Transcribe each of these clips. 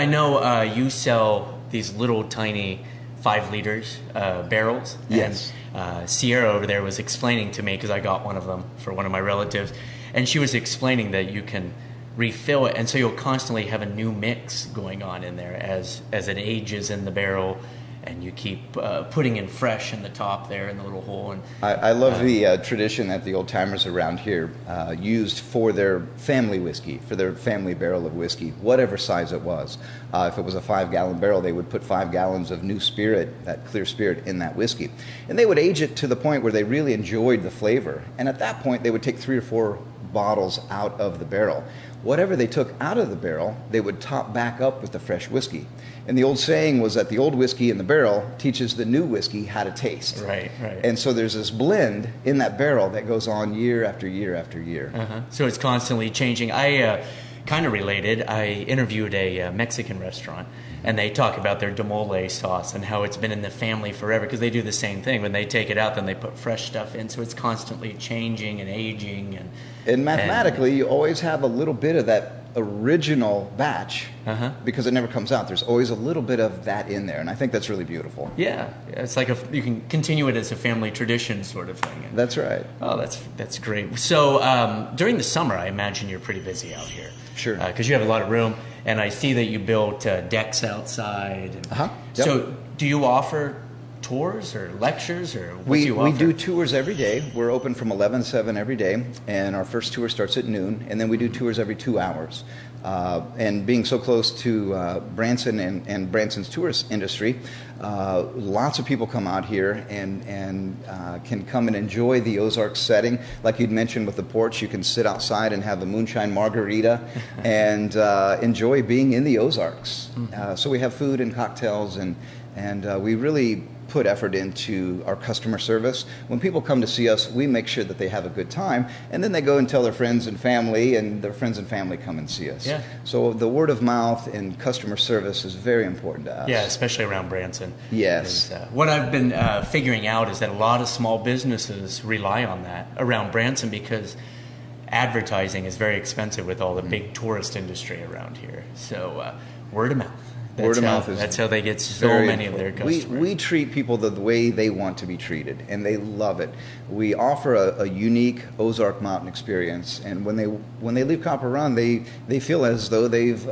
I know you sell these little tiny 5 liters barrels. Yes. And Sierra over there was explaining to me, because I got one of them for one of my relatives, and she was explaining that you can refill it, and so you'll constantly have a new mix going on in there as it ages in the barrel, and you keep putting in fresh in the top there in the little hole. And I love the tradition that the old timers around here used for their family whiskey, for their family barrel of whiskey, whatever size it was. If it was a 5-gallon barrel, they would put 5 gallons of new spirit, that clear spirit, in that whiskey. And they would age it to the point where they really enjoyed the flavor. And at that point, they would take 3 or 4 bottles out of the barrel. Whatever they took out of the barrel, they would top back up with the fresh whiskey. And the old saying was that the old whiskey in the barrel teaches the new whiskey how to taste. Right. And so there's this blend in that barrel that goes on year after year after year. So it's constantly changing. I kind of related. I interviewed a Mexican restaurant, and they talk about their demole sauce and how it's been in the family forever, because they do the same thing. When they take it out, then they put fresh stuff in, so it's constantly changing and aging. And mathematically, you always have a little bit of that original batch, because it never comes out. There's always a little bit of that in there, and I think that's really beautiful. Yeah, it's like you can continue it as a family tradition sort of thing. That's right. Oh, that's great. So during the summer, I imagine you're pretty busy out here. Sure. Because you have a lot of room, and I see that you built decks outside. Yep. So do you offer tours or lectures, or what do you offer? We do tours every day. We're open from 11 to 7 every day, and our first tour starts at noon, and then we do tours every 2 hours. And being so close to Branson and Branson's tourist industry, lots of people come out here and can come and enjoy the Ozarks setting. Like you'd mentioned with the porch, you can sit outside and have a moonshine margarita and enjoy being in the Ozarks. So we have food and cocktails, and we really put effort into our customer service. When people come to see us, we make sure that they have a good time, and then they go and tell their friends and family, and their friends and family come and see us. Yeah. So the word of mouth and customer service is very important to us. Yeah, especially around Branson. Yes. What I've been figuring out is that a lot of small businesses rely on that around Branson, because advertising is very expensive with all the big tourist industry around here. So word of mouth. That's how they get so many of their customers. We treat people the way they want to be treated, and they love it. We offer a unique Ozark Mountain experience, and when they leave Copper Run, they feel as though they've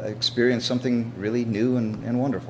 experienced something really new and wonderful.